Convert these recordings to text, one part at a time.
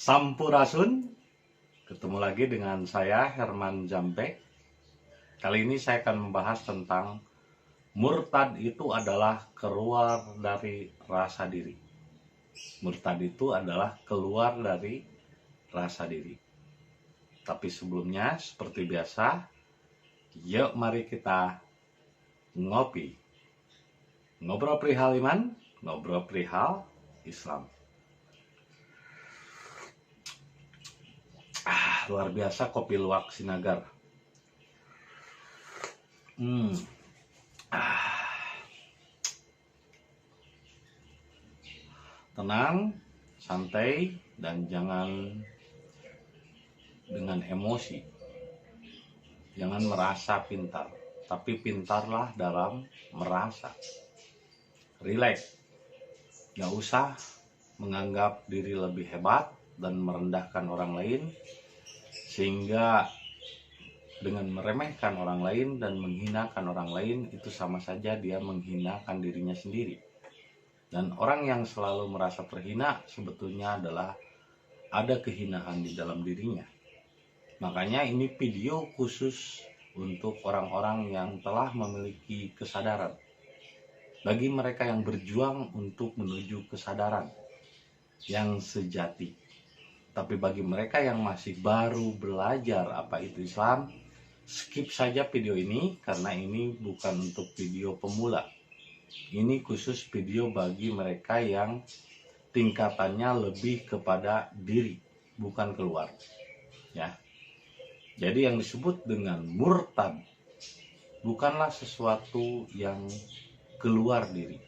Sampurasun, ketemu lagi dengan saya Herman Jampe. Kali ini saya akan membahas tentang murtad itu adalah keluar dari rasa diri. Murtad itu adalah keluar dari rasa diri. Tapi sebelumnya, seperti biasa, yuk mari kita ngopi. Ngobrol perihal iman, ngobrol perihal Islam. Luar biasa kopi luwak Sinagar. Tenang, santai, dan jangan dengan emosi. Jangan merasa pintar, tapi pintarlah dalam merasa. Relax. Gak usah menganggap diri lebih hebat dan merendahkan orang lain, sehingga dengan meremehkan orang lain dan menghinakan orang lain itu sama saja dia menghinakan dirinya sendiri. Dan orang yang selalu merasa terhina sebetulnya adalah ada kehinaan di dalam dirinya. Makanya ini video khusus untuk orang-orang yang telah memiliki kesadaran. Bagi mereka yang berjuang untuk menuju kesadaran yang sejati. Tapi bagi mereka yang masih baru belajar apa itu Islam, skip saja video ini karena ini bukan untuk video pemula. Ini khusus video bagi mereka yang tingkatannya lebih kepada diri, bukan keluar. Ya. Jadi yang disebut dengan murtad bukanlah sesuatu yang keluar diri.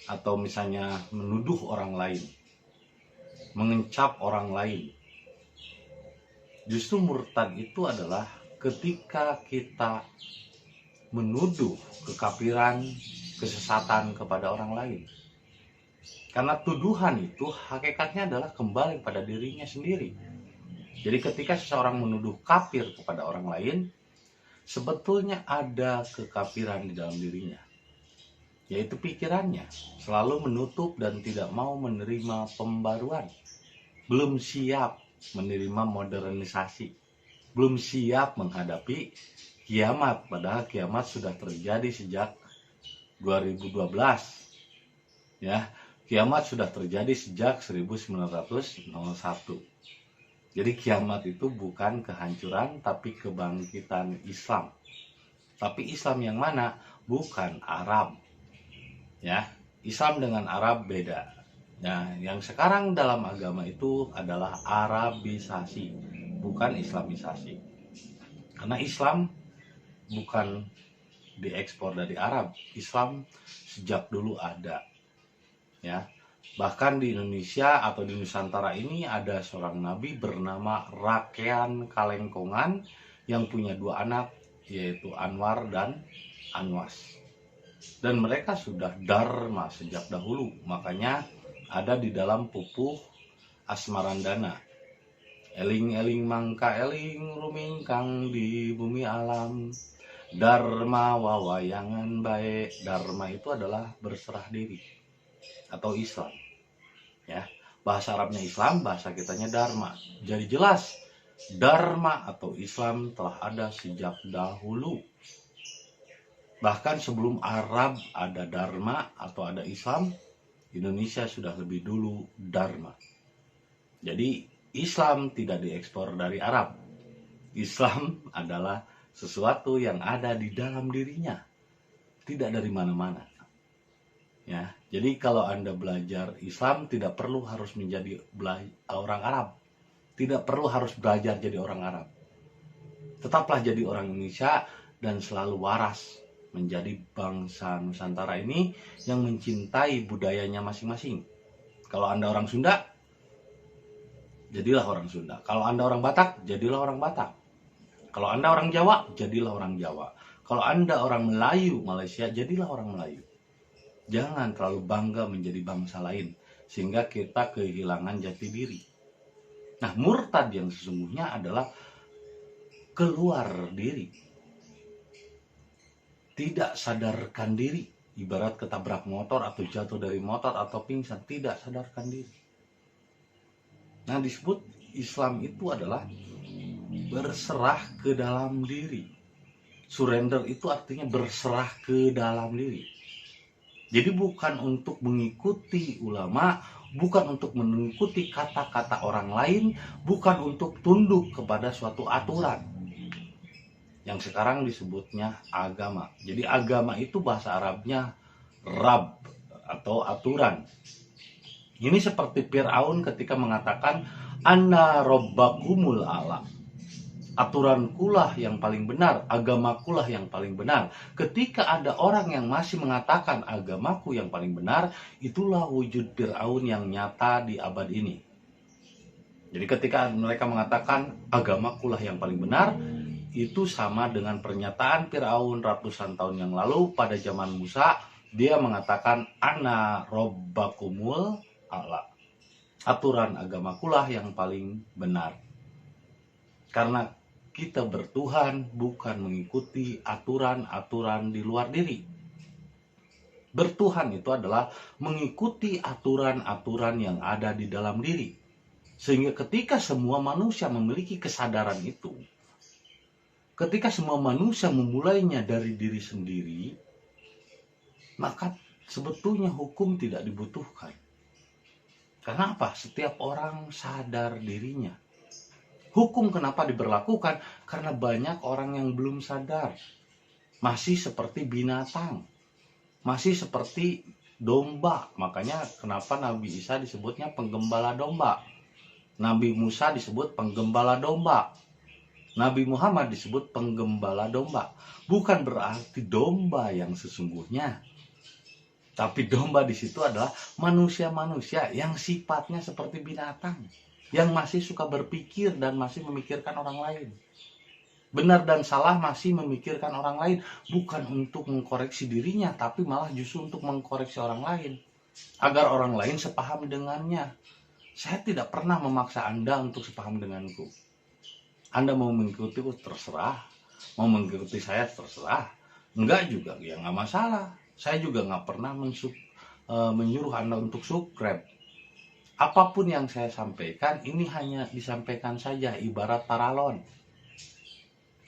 Atau misalnya menuduh orang lain, mengencap orang lain. Justru murtad itu adalah ketika kita menuduh kekafiran, kesesatan kepada orang lain. Karena tuduhan itu hakikatnya adalah kembali pada dirinya sendiri. Jadi ketika seseorang menuduh kafir kepada orang lain, sebetulnya ada kekafiran di dalam dirinya. Yaitu pikirannya selalu menutup dan tidak mau menerima pembaruan. Belum siap menerima modernisasi, belum siap menghadapi kiamat, padahal kiamat sudah terjadi sejak 2012. Ya, kiamat sudah terjadi sejak 1901. Jadi kiamat itu bukan kehancuran tapi kebangkitan Islam. Tapi Islam yang mana? Bukan Arab. Ya, Islam dengan Arab beda. Nah, yang sekarang dalam agama itu adalah Arabisasi, bukan Islamisasi. Karena Islam bukan diekspor dari Arab. Islam sejak dulu ada. Ya. Bahkan di Indonesia atau di Nusantara ini ada seorang nabi bernama Rakean Kalengkongan yang punya dua anak, yaitu Anwar dan Anwas. Dan mereka sudah dharma sejak dahulu. Makanya ada di dalam pupuh Asmarandana. Eling-eling mangka eling rumingkang di bumi alam. Dharma wawayangan baik. Dharma itu adalah berserah diri atau Islam. Ya, bahasa Arabnya Islam, bahasa kitanya Dharma. Jadi jelas Dharma atau Islam telah ada sejak dahulu. Bahkan sebelum Arab ada Dharma atau ada Islam, Indonesia sudah lebih dulu Dharma. Jadi Islam tidak diekspor dari Arab. Islam adalah sesuatu yang ada di dalam dirinya, tidak dari mana-mana. Ya, jadi kalau Anda belajar Islam tidak perlu harus menjadi orang Arab. Tidak perlu harus belajar jadi orang Arab. Tetaplah jadi orang Indonesia dan selalu waras menjadi bangsa Nusantara ini yang mencintai budayanya masing-masing. Kalau Anda orang Sunda, jadilah orang Sunda. Kalau Anda orang Batak, jadilah orang Batak. Kalau Anda orang Jawa, jadilah orang Jawa. Kalau Anda orang Melayu, Malaysia, jadilah orang Melayu. Jangan terlalu bangga menjadi bangsa lain, sehingga kita kehilangan jati diri. Nah, murtad yang sesungguhnya adalah keluar diri. Tidak sadarkan diri. Ibarat ketabrak motor atau jatuh dari motor atau pingsan, tidak sadarkan diri. Nah, disebut Islam itu adalah berserah ke dalam diri. Surrender itu artinya berserah ke dalam diri. Jadi bukan untuk mengikuti ulama, bukan untuk mengikuti kata-kata orang lain, bukan untuk tunduk kepada suatu aturan. Yang sekarang disebutnya agama. Jadi agama itu bahasa Arabnya Rab atau aturan. Ini seperti Fir'aun ketika mengatakan Anna Rabbakumul A'la. Aturankulah yang paling benar, agamakulah yang paling benar. Ketika ada orang yang masih mengatakan agamaku yang paling benar, itulah wujud Fir'aun yang nyata di abad ini. Jadi ketika mereka mengatakan agamakulah yang paling benar, itu sama dengan pernyataan Fir'aun ratusan tahun yang lalu pada zaman Musa. Dia mengatakan Ana Rabbakumul A'la. Aturan agamakulah yang paling benar. Karena kita bertuhan bukan mengikuti aturan-aturan di luar diri. Bertuhan itu adalah mengikuti aturan-aturan yang ada di dalam diri. Sehingga ketika semua manusia memiliki kesadaran itu, ketika semua manusia memulainya dari diri sendiri, maka sebetulnya hukum tidak dibutuhkan. Karena apa? Setiap orang sadar dirinya. Hukum kenapa diberlakukan? Karena banyak orang yang belum sadar. Masih seperti binatang. Masih seperti domba. Makanya kenapa Nabi Isa disebutnya penggembala domba. Nabi Musa disebut penggembala domba. Nabi Muhammad disebut penggembala domba. Bukan berarti domba yang sesungguhnya. Tapi domba di situ adalah manusia-manusia yang sifatnya seperti binatang. Yang masih suka berpikir dan masih memikirkan orang lain. Benar dan salah masih memikirkan orang lain. Bukan untuk mengkoreksi dirinya, tapi malah justru untuk mengkoreksi orang lain. Agar orang lain sepaham dengannya. Saya tidak pernah memaksa Anda untuk sepaham denganku. Anda mau mengikutiku terserah. Mau mengikuti saya terserah. Enggak juga, ya nggak masalah. Saya juga nggak pernah menyuruh Anda untuk subscribe. Apapun yang saya sampaikan, ini hanya disampaikan saja, ibarat paralon.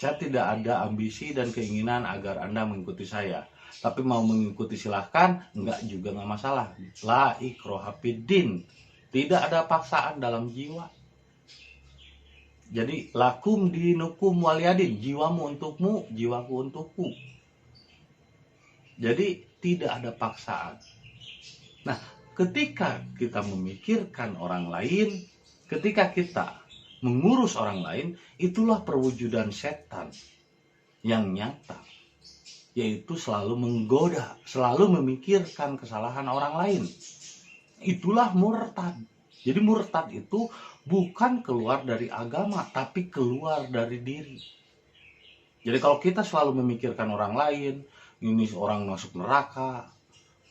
Saya tidak ada ambisi dan keinginan agar Anda mengikuti saya. Tapi mau mengikuti silahkan, enggak juga nggak masalah. La ikroha fiddin. Tidak ada paksaan dalam jiwa. Jadi, lakum dinukum waliyadin. Jiwamu untukmu, jiwaku untukku. Jadi, tidak ada paksaan. Nah, ketika kita memikirkan orang lain, ketika kita mengurus orang lain, itulah perwujudan setan yang nyata. Yaitu selalu menggoda, selalu memikirkan kesalahan orang lain. Itulah murtad. Jadi murtad itu bukan keluar dari agama, tapi keluar dari diri. Jadi kalau kita selalu memikirkan orang lain, ini orang masuk neraka,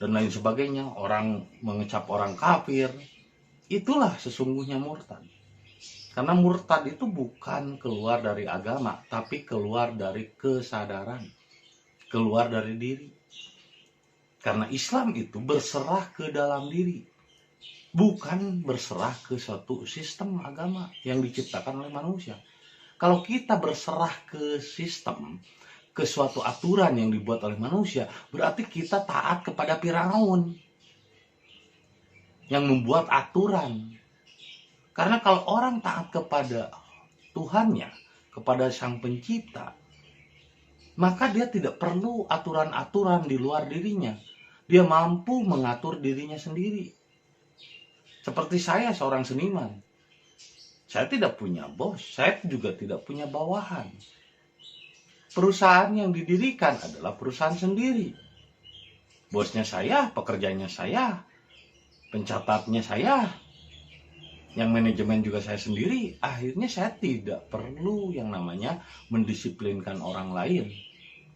dan lain sebagainya, orang mengecap orang kafir, itulah sesungguhnya murtad. Karena murtad itu bukan keluar dari agama, tapi keluar dari kesadaran, keluar dari diri. Karena Islam itu berserah ke dalam diri, bukan berserah ke suatu sistem agama yang diciptakan oleh manusia. Kalau kita berserah ke sistem, ke suatu aturan yang dibuat oleh manusia, berarti kita taat kepada Firaun yang membuat aturan. Karena kalau orang taat kepada Tuhannya, kepada Sang Pencipta, maka dia tidak perlu aturan-aturan di luar dirinya. Dia mampu mengatur dirinya sendiri. Seperti saya, seorang seniman. Saya tidak punya bos, saya juga tidak punya bawahan. Perusahaan yang didirikan adalah perusahaan sendiri. Bosnya saya, pekerjanya saya, pencatatnya saya, yang manajemen juga saya sendiri. Akhirnya saya tidak perlu yang namanya mendisiplinkan orang lain,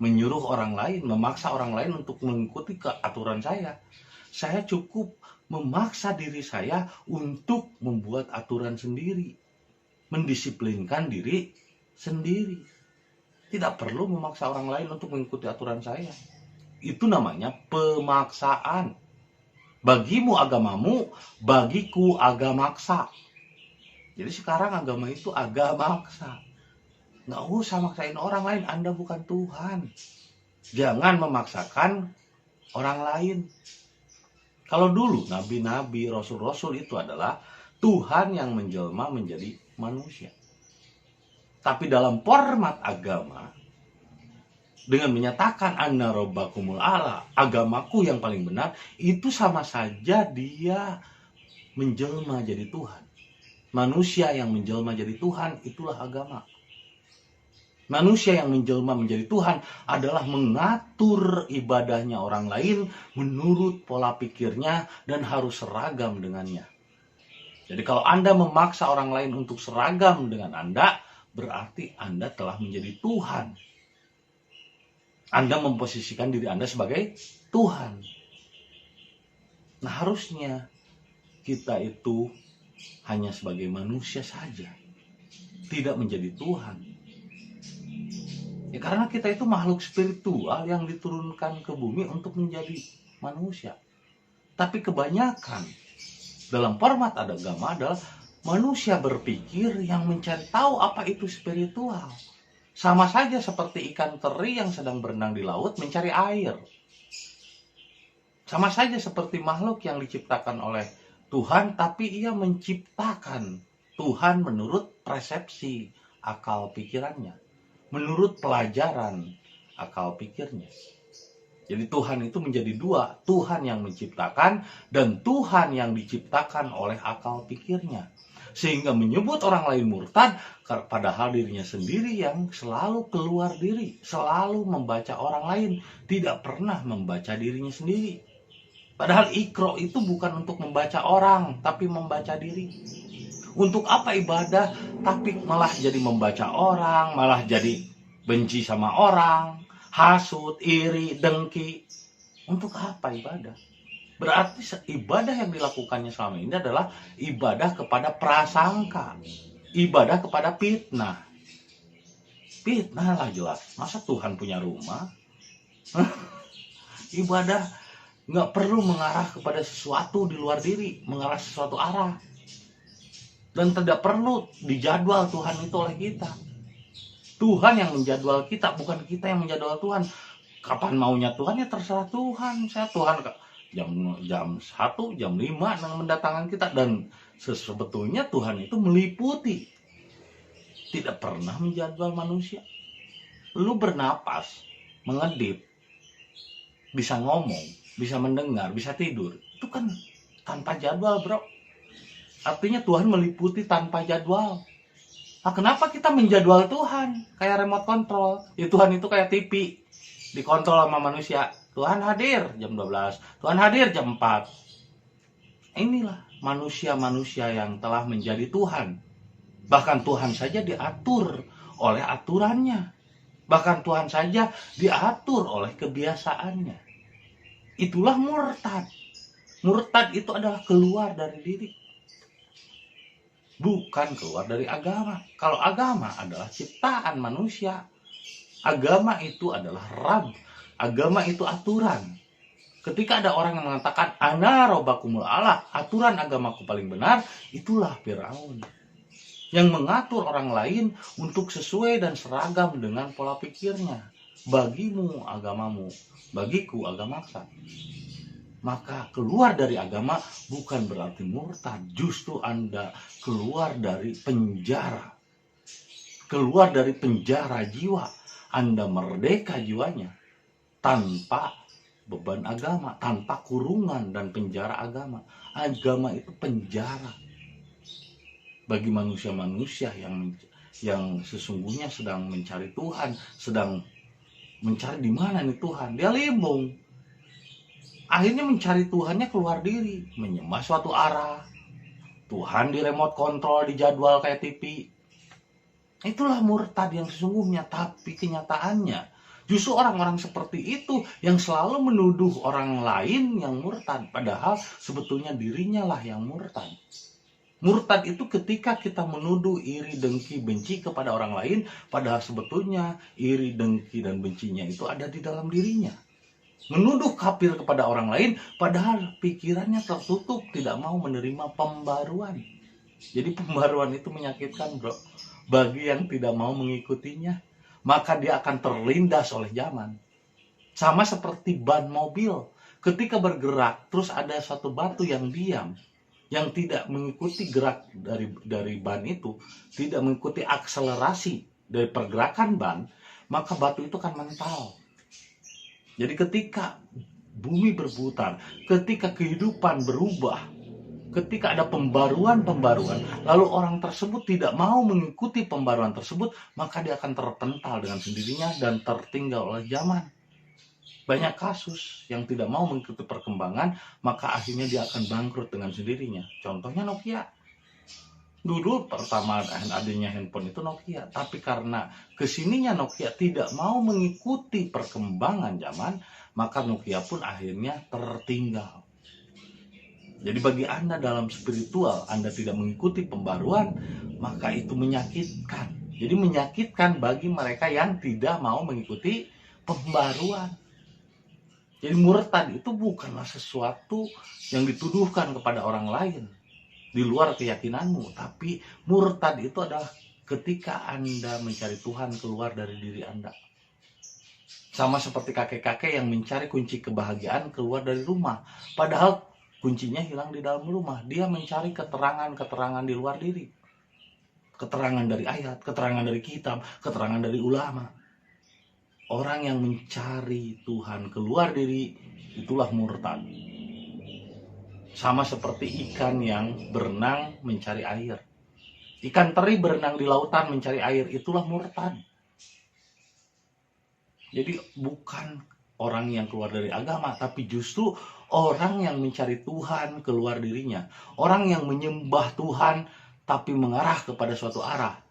menyuruh orang lain, memaksa orang lain untuk mengikuti aturan saya. Saya cukup memaksa diri saya untuk membuat aturan sendiri, mendisiplinkan diri sendiri. Tidak perlu memaksa orang lain untuk mengikuti aturan saya. Itu namanya pemaksaan. Bagimu agamamu, bagiku agamaksa. Jadi sekarang agama itu agak maksa. Nggak usah maksain orang lain, Anda bukan Tuhan. Jangan memaksakan orang lain. Kalau dulu nabi-nabi, rasul-rasul itu adalah Tuhan yang menjelma menjadi manusia. Tapi dalam format agama, dengan menyatakan anna rabbakumul a'la, agamaku yang paling benar, itu sama saja dia menjelma jadi Tuhan. Manusia yang menjelma jadi Tuhan, itulah agama. Manusia yang menjelma menjadi Tuhan adalah mengatur ibadahnya orang lain menurut pola pikirnya dan harus seragam dengannya. Jadi kalau Anda memaksa orang lain untuk seragam dengan Anda, berarti Anda telah menjadi Tuhan. Anda memposisikan diri Anda sebagai Tuhan. Nah, harusnya kita itu hanya sebagai manusia saja, tidak menjadi Tuhan. Ya, karena kita itu makhluk spiritual yang diturunkan ke bumi untuk menjadi manusia. Tapi kebanyakan dalam format agama adalah manusia berpikir yang mencari tahu apa itu spiritual. Sama saja seperti ikan teri yang sedang berenang di laut mencari air. Sama saja seperti makhluk yang diciptakan oleh Tuhan, tapi ia menciptakan Tuhan menurut persepsi akal pikirannya, menurut pelajaran akal pikirnya. Jadi Tuhan itu menjadi dua, Tuhan yang menciptakan dan Tuhan yang diciptakan oleh akal pikirnya. Sehingga menyebut orang lain murtad, padahal dirinya sendiri yang selalu keluar diri, selalu membaca orang lain, tidak pernah membaca dirinya sendiri. Padahal ikro itu bukan untuk membaca orang, tapi membaca diri. Untuk apa ibadah, tapi malah jadi membaca orang, malah jadi benci sama orang, hasut, iri, dengki. Untuk apa ibadah? Berarti ibadah yang dilakukannya selama ini adalah ibadah kepada prasangka, ibadah kepada fitnah. Fitnah lah jelas. Masa Tuhan punya rumah? Ibadah nggak perlu mengarah kepada sesuatu di luar diri, mengarah sesuatu arah. Dan tidak perlu dijadwal Tuhan itu oleh kita. Tuhan yang menjadwal kita, bukan kita yang menjadwal Tuhan. Kapan maunya Tuhan ya terserah Tuhan. Saya Tuhan jam 1, jam 5 yang mendatangkan kita. Dan sebetulnya Tuhan itu meliputi, tidak pernah menjadwal manusia. Lu bernapas, mengedip, bisa ngomong, bisa mendengar, bisa tidur, itu kan tanpa jadwal, bro. Artinya Tuhan meliputi tanpa jadwal. Nah, kenapa kita menjadwal Tuhan kayak remote control? Ya, Tuhan itu kayak TV, dikontrol sama manusia. Tuhan hadir jam 12, Tuhan hadir jam 4. Inilah manusia-manusia yang telah menjadi Tuhan. Bahkan Tuhan saja diatur oleh aturannya. Bahkan Tuhan saja diatur oleh kebiasaannya. Itulah murtad. Murtad itu adalah keluar dari diri, bukan keluar dari agama. Kalau agama adalah ciptaan manusia, agama itu adalah Rabb, agama itu aturan. Ketika ada orang yang mengatakan ana rabbakumul a'la, aturan agamaku paling benar, itulah Firaun yang mengatur orang lain untuk sesuai dan seragam dengan pola pikirnya. Bagimu agamamu, bagiku agamaku. Maka keluar dari agama bukan berarti murtad, justru Anda keluar dari penjara. Keluar dari penjara jiwa. Anda merdeka jiwanya tanpa beban agama, tanpa kurungan dan penjara agama. Agama itu penjara bagi manusia-manusia yang sesungguhnya sedang mencari Tuhan, sedang mencari di mana nih Tuhan. Dia limbung. Akhirnya mencari Tuhannya keluar diri, menyembah suatu arah. Tuhan di remote control, di jadwal kayak TV. Itulah murtad yang sesungguhnya. Tapi kenyataannya justru orang-orang seperti itu yang selalu menuduh orang lain yang murtad, padahal sebetulnya dirinya lah yang murtad. Murtad itu ketika kita menuduh iri, dengki, benci kepada orang lain, padahal sebetulnya iri, dengki, dan bencinya itu ada di dalam dirinya. Menuduh kafir kepada orang lain, padahal pikirannya tertutup, tidak mau menerima pembaruan. Jadi pembaruan itu menyakitkan, bro. Bagi yang tidak mau mengikutinya, maka dia akan terlindas oleh zaman. Sama seperti ban mobil. Ketika bergerak, terus ada satu batu yang diam, yang tidak mengikuti gerak dari ban itu, tidak mengikuti akselerasi dari pergerakan ban, maka batu itu akan mental. Jadi ketika bumi berputar, ketika kehidupan berubah, ketika ada pembaruan, lalu orang tersebut tidak mau mengikuti pembaruan tersebut, maka dia akan terpental dengan sendirinya dan tertinggal oleh zaman. Banyak kasus yang tidak mau mengikuti perkembangan, maka akhirnya dia akan bangkrut dengan sendirinya. Contohnya Nokia. Dulu pertama adanya handphone itu Nokia, tapi karena kesininya Nokia tidak mau mengikuti perkembangan zaman, maka Nokia pun akhirnya tertinggal. Jadi bagi Anda dalam spiritual, Anda tidak mengikuti pembaruan, maka itu menyakitkan. Jadi menyakitkan bagi mereka yang tidak mau mengikuti pembaruan. Jadi murtad itu bukanlah sesuatu yang dituduhkan kepada orang lain di luar keyakinanmu, tapi murtad itu adalah ketika Anda mencari Tuhan keluar dari diri Anda. Sama seperti kakek-kakek yang mencari kunci kebahagiaan keluar dari rumah, padahal kuncinya hilang di dalam rumah. Dia mencari keterangan-keterangan di luar diri, keterangan dari ayat, keterangan dari kitab, keterangan dari ulama. Orang yang mencari Tuhan keluar diri, itulah murtad. Sama seperti ikan yang berenang mencari air. Ikan teri berenang di lautan mencari air, itulah murtad. Jadi bukan orang yang keluar dari agama, tapi justru orang yang mencari Tuhan keluar dirinya. Orang yang menyembah Tuhan tapi mengarah kepada suatu arah.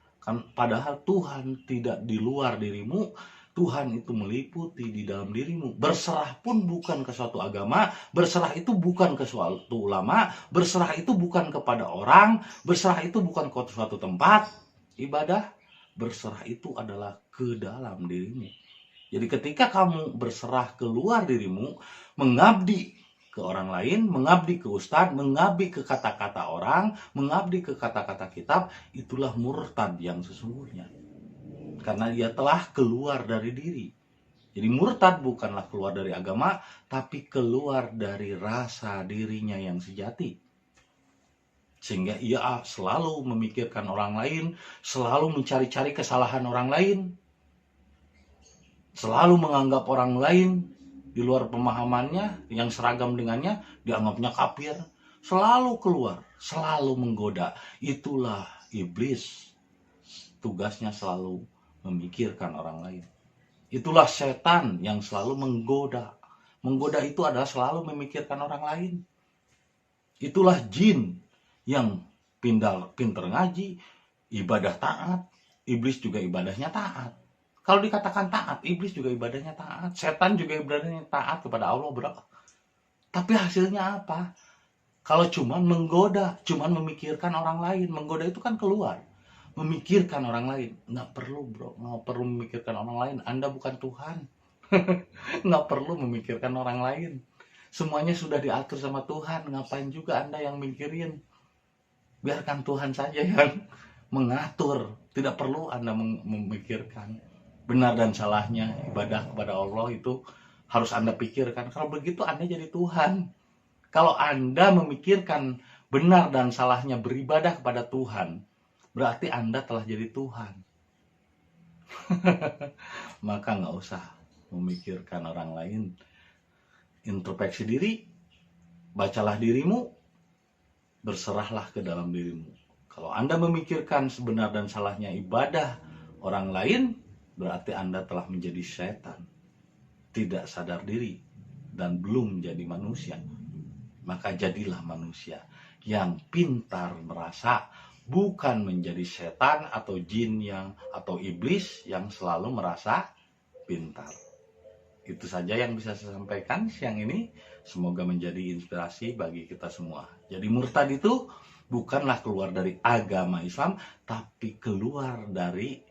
Padahal Tuhan tidak di luar dirimu, Tuhan itu meliputi di dalam dirimu. Berserah pun bukan ke suatu agama, berserah itu bukan ke suatu ulama, berserah itu bukan kepada orang, berserah itu bukan ke suatu tempat ibadah, berserah itu adalah ke dalam dirimu. Jadi ketika kamu berserah keluar dirimu, mengabdi ke orang lain, mengabdi ke ustadz, mengabdi ke kata-kata orang, mengabdi ke kata-kata kitab, itulah murtad yang sesungguhnya. Karena dia telah keluar dari diri. Jadi murtad bukanlah keluar dari agama, tapi keluar dari rasa dirinya yang sejati. Sehingga ia selalu memikirkan orang lain, selalu mencari-cari kesalahan orang lain, selalu menganggap orang lain di luar pemahamannya yang seragam dengannya, dianggapnya kafir, selalu keluar, selalu menggoda. Itulah iblis. Tugasnya selalu memikirkan orang lain. Itulah setan yang selalu menggoda. Menggoda itu adalah selalu memikirkan orang lain. Itulah jin yang pinter ngaji, ibadah taat, iblis juga ibadahnya taat. Kalau dikatakan taat, iblis juga ibadahnya taat, setan juga ibadahnya taat kepada Allah, bro. Tapi hasilnya apa? Kalau cuman menggoda, cuman memikirkan orang lain, menggoda itu kan keluar. Memikirkan orang lain, nggak perlu, bro, nggak perlu memikirkan orang lain. Anda bukan Tuhan. Nggak perlu memikirkan orang lain, semuanya sudah diatur sama Tuhan. Ngapain juga Anda yang mikirin? Biarkan Tuhan saja yang mengatur. Tidak perlu Anda memikirkan benar dan salahnya ibadah kepada Allah. Itu harus Anda pikirkan. Kalau begitu Anda jadi Tuhan. Kalau Anda memikirkan benar dan salahnya beribadah kepada Tuhan, berarti Anda telah jadi Tuhan. Maka nggak usah memikirkan orang lain. Introspeksi diri, bacalah dirimu, berserahlah ke dalam dirimu. Kalau Anda memikirkan sebenar dan salahnya ibadah orang lain, berarti Anda telah menjadi setan, tidak sadar diri, dan belum menjadi manusia. Maka jadilah manusia yang pintar merasa, bukan menjadi setan atau jin atau iblis yang selalu merasa pintar. Itu saja yang bisa saya sampaikan siang ini. Semoga menjadi inspirasi bagi kita semua. Jadi murtad itu bukanlah keluar dari agama Islam, tapi keluar dari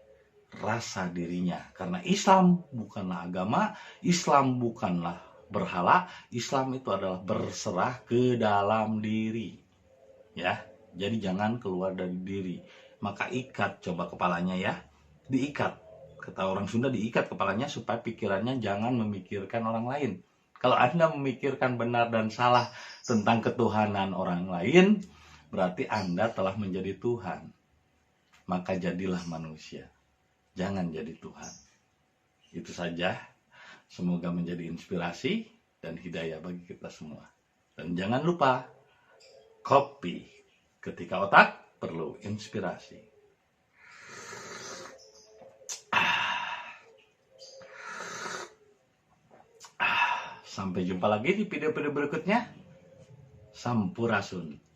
rasa dirinya. Karena Islam bukanlah agama, Islam bukanlah berhala, Islam itu adalah berserah ke dalam diri. Ya. Jadi jangan keluar dari diri. Maka ikat coba kepalanya ya. Diikat. Kata orang Sunda, diikat kepalanya supaya pikirannya jangan memikirkan orang lain. Kalau Anda memikirkan benar dan salah tentang ketuhanan orang lain, berarti Anda telah menjadi Tuhan. Maka jadilah manusia. Jangan jadi Tuhan. Itu saja. Semoga menjadi inspirasi dan hidayah bagi kita semua. Dan jangan lupa, kopi ketika otak perlu inspirasi. Sampai jumpa lagi di video-video berikutnya. Sampurasun.